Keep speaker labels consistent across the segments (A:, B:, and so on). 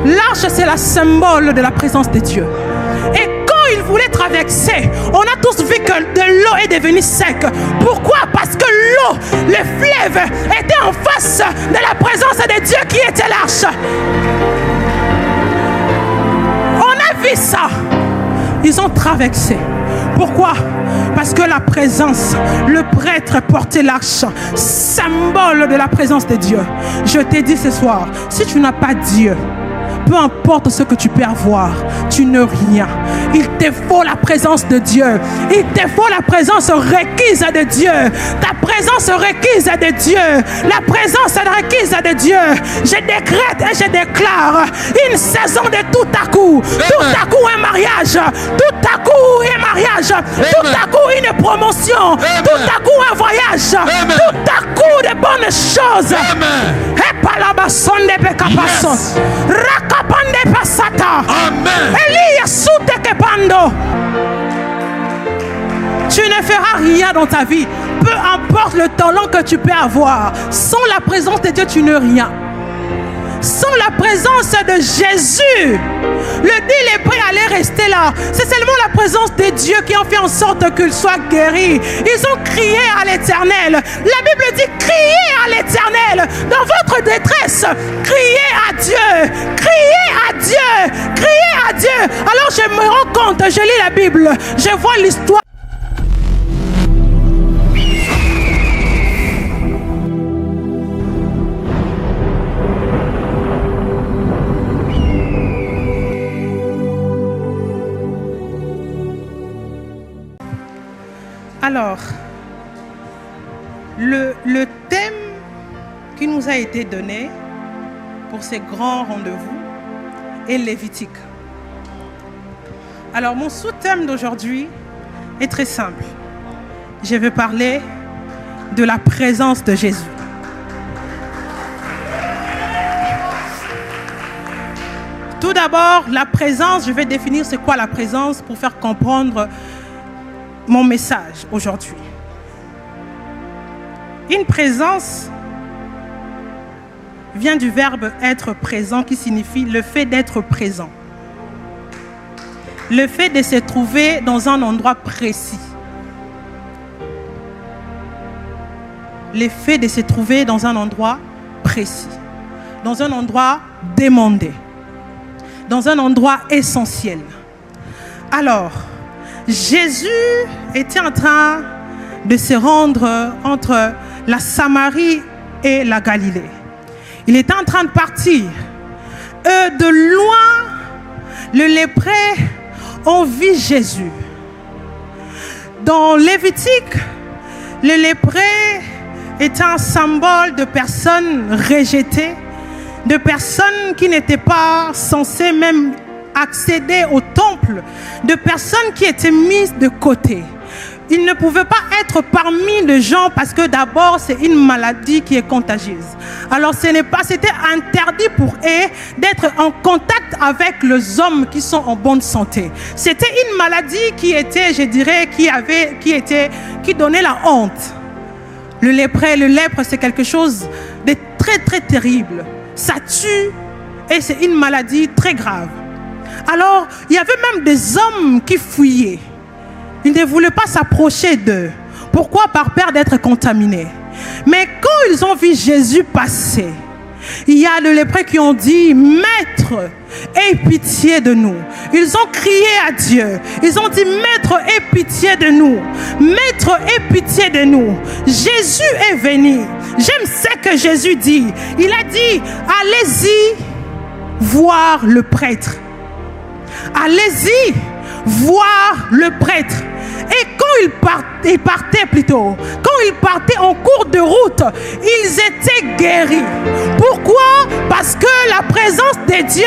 A: L'arche, c'est le symbole de la présence de Dieu. Et quand il voulait traverser, on a tous vu que de l'eau est devenue sec. Pourquoi? Parce que l'eau, le fleuve, était en face de la présence de Dieu qui était l'arche. On a vu ça. Ils ont traversé. Pourquoi? Parce que la présence, le prêtre portait l'arche, symbole de la présence de Dieu. Je t'ai dit ce soir, si tu n'as pas Dieu, peu importe ce que tu peux avoir, tu n'es rien. Il te faut la présence de Dieu. Il te faut la présence requise de Dieu. Ta présence requise de Dieu. La présence requise de Dieu. Je décrète et je déclare une saison de tout à coup. Tout à coup un mariage. Tout à coup un mariage. Tout à coup une promotion. Tout à coup un voyage. Tout à coup de bonnes choses. Yes. Rakapande pasata.
B: Amen.
A: Elia soute kepando. Tu ne feras rien dans ta vie. Peu importe le talent que tu peux avoir. Sans la présence de Dieu, tu n'es rien. Sans la présence de Jésus, le dit lépreux allait rester là. C'est seulement la présence de Dieu qui a fait en sorte qu'il soit guéri. Ils ont crié à l'Éternel. La Bible dit criez à l'Éternel. Dans votre détresse, criez à Dieu. Criez à Dieu. Criez à Dieu. Alors je me rends compte, je lis la Bible, je vois l'histoire. Alors, le thème qui nous a été donné pour ces grands rendez-vous est Lévitique. Alors, mon sous-thème d'aujourd'hui est très simple. Je vais parler de la présence de Jésus. Tout d'abord, la présence, je vais définir c'est quoi la présence pour faire comprendre mon message aujourd'hui. Une présence vient du verbe être présent qui signifie le fait d'être présent. Le fait de se trouver dans un endroit précis. Le fait de se trouver dans un endroit précis. Dans un endroit demandé. Dans un endroit essentiel. Alors, Jésus était en train de se rendre entre la Samarie et la Galilée. Il était en train de partir. De loin, le lépreux ont vu Jésus. Dans Lévitique, le lépreux était un symbole de personnes rejetées, de personnes qui n'étaient pas censées même accéder au temple, de personnes qui étaient mises de côté. Ils ne pouvaient pas être parmi les gens parce que d'abord c'est une maladie qui est contagieuse. Alors c'était interdit pour eux d'être en contact avec les hommes qui sont en bonne santé. C'était une maladie qui était, je dirais, qui donnait la honte. Le lèpre, c'est quelque chose de très très terrible. Ça tue et c'est une maladie très grave. Alors, il y avait même des hommes qui fuyaient. Ils ne voulaient pas s'approcher d'eux. Pourquoi? Par peur d'être contaminés. Mais quand ils ont vu Jésus passer, il y a les lépreux qui ont dit « Maître, aie pitié de nous ». Ils ont crié à Dieu. Ils ont dit « Maître, aie pitié de nous. Maître, aie pitié de nous ». Jésus est venu. J'aime ce que Jésus dit. Il a dit « Allez-y voir le prêtre ». Allez-y voir le prêtre. Et quand ils partaient en cours de route, ils étaient guéris. Pourquoi? Parce que la présence de Dieu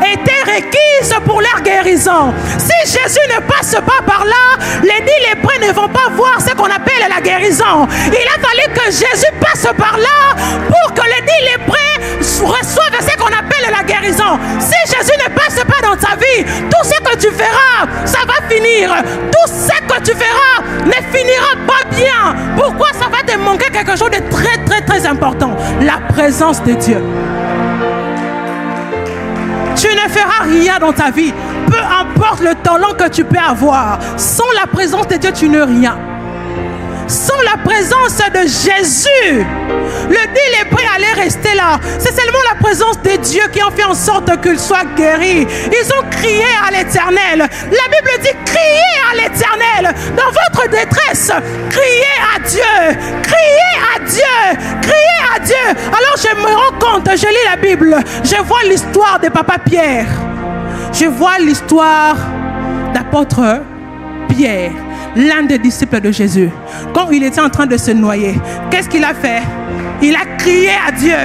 A: était requise pour leur guérison. Si Jésus ne passe pas par là, les 10 lépreux ne vont pas voir ce qu'on appelle la guérison. Il a fallu que Jésus passe par là pour que les 10 lépreux reçoivent ce qu'on appelle la guérison. Si Jésus ne passe pas dans ta vie, tout ce que tu feras, ça va finir. Tout ce que tu feras ne finira pas bien. Pourquoi? Ça va te manquer quelque chose de très très très important. La présence de Dieu. Tu ne feras rien dans ta vie. Peu importe le talent que tu peux avoir. Sans la présence de Dieu, tu n'es rien. Sans la présence de Jésus, le dit lépreux allait rester là. C'est seulement la présence de Dieu qui a fait en sorte qu'il soit guéri. Ils ont crié à l'Éternel. La Bible dit criez à l'Éternel. Dans votre détresse, criez à Dieu. Criez à Dieu. Criez à Dieu. Alors je me rends compte, je lis la Bible. Je vois l'histoire de Papa Pierre. Je vois l'histoire d'apôtre Pierre, l'un des disciples de Jésus. Quand il était en train de se noyer, qu'est-ce qu'il a fait? Il a crié à Dieu.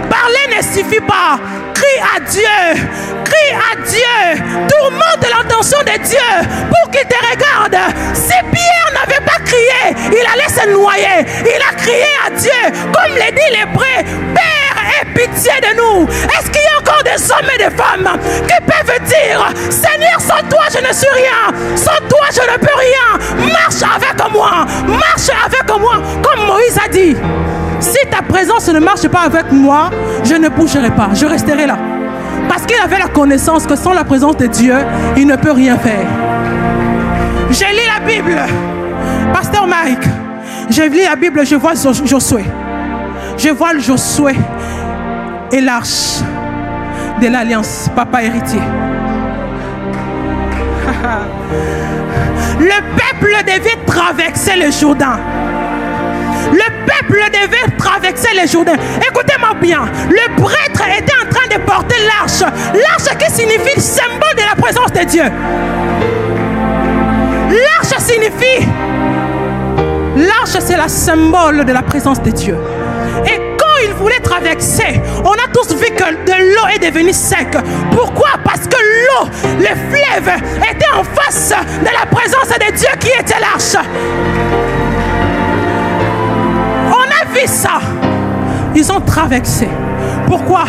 A: Parler ne suffit pas. Crie à Dieu. Crie à Dieu. Tourmente l'intention de Dieu pour qu'il te regarde. Si Pierre n'avait pas crié, il allait se noyer. Il a crié à Dieu. Comme le dit l'hébreu, Père, aie pitié de nous. Est-ce qu'il y a encore des hommes et des femmes qui peuvent dire, Seigneur, sans toi je ne suis rien. Sans toi je ne peux rien. Marche avec moi. Marche avec moi. Comme Moïse a dit. Si ta présence ne marche pas avec moi, je ne bougerai pas, je resterai là. Parce qu'il avait la connaissance que sans la présence de Dieu, il ne peut rien faire. Je lis la Bible. Pasteur Mike, je lis la Bible, je vois Josué. Je vois le Josué et l'arche de l'Alliance, papa héritier. Le peuple devait traverser le Jourdain. Le peuple devait traverser le Jourdain. Écoutez-moi bien. Le prêtre était en train de porter l'arche. L'arche qui signifie le symbole de la présence de Dieu. L'arche signifie... L'arche, c'est le symbole de la présence de Dieu. Et quand il voulait traverser, on a tous vu que de l'eau est devenue sec. Pourquoi? Parce que l'eau, le fleuve, était en face de la présence de Dieu qui était l'arche. Vu ça, ils ont traversé. Pourquoi?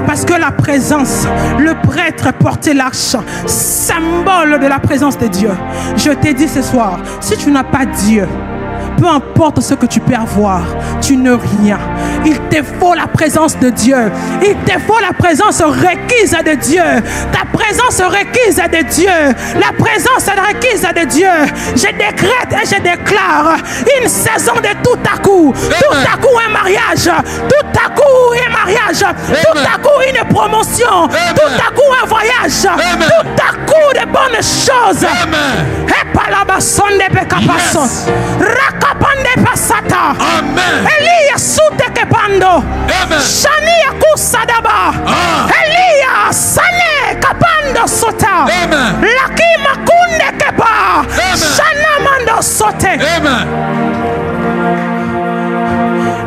A: Parce que la présence, le prêtre portait l'arche, symbole de la présence de Dieu. Je t'ai dit ce soir, si tu n'as pas Dieu, peu importe ce que tu peux avoir, tu n'es rien. Il te faut la présence de Dieu. Il te faut la présence requise de Dieu. Ta présence requise de Dieu. La présence requise de Dieu. Je décrète et je déclare une saison de tout à coup. Tout à coup un mariage. Tout à coup un mariage. Tout à coup une promotion. Tout à coup un voyage. Tout à coup de bonnes choses. Et par la basson de Pekapason. Rakapande Pasata. Elia soute kepando. Shania kusadaba. Elia sane kapando sota. Lakima kunde kepa. Shana mando sote.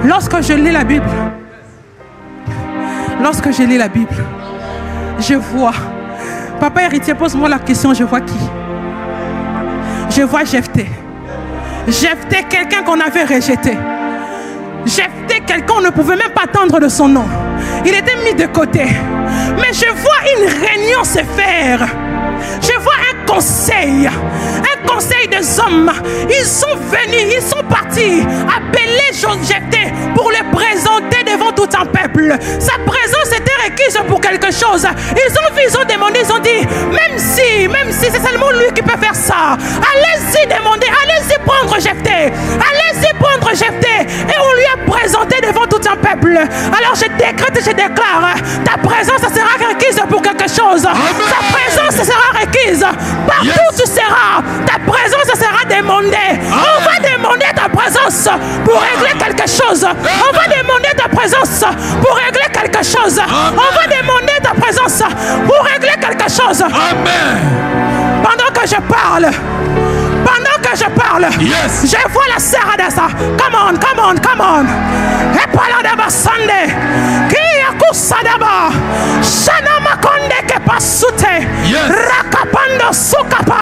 A: Lorsque je lis la Bible, je vois. Papa héritier, pose-moi la question, je vois qui? Je vois Jephthé. Jephthé, quelqu'un qu'on avait rejeté. Jephthé, quelqu'un qu'on ne pouvait même pas attendre de son nom. Il était mis de côté. Mais je vois une réunion se faire. Je vois un conseil des hommes. Ils sont venus, ils sont partis appeler Jephthé pour le présenter devant tout un peuple. Sa présence était requise pour quelque chose. Ils ont demandé, ils ont dit, même si c'est seulement lui qui peut faire ça, allez-y demander, allez-y prendre Jephthé. Allez-y prendre Jephthé. Et on lui a présenté devant tout un peuple. Alors je décrète et je déclare, ta présence sera requise pour quelque chose. Ta présence sera requise. Partout où tu seras, ta présence sera demandée. On va demander ta présence pour régler quelque chose. On va demander ta présence pour régler quelque chose. On va demander ta présence pour régler quelque chose. Pendant que je parle, je vois la sœur Adassa. Come on. Et paladaba sande. Qui akusadaba. Shana makonde ke pasute. Rakapando sukapa.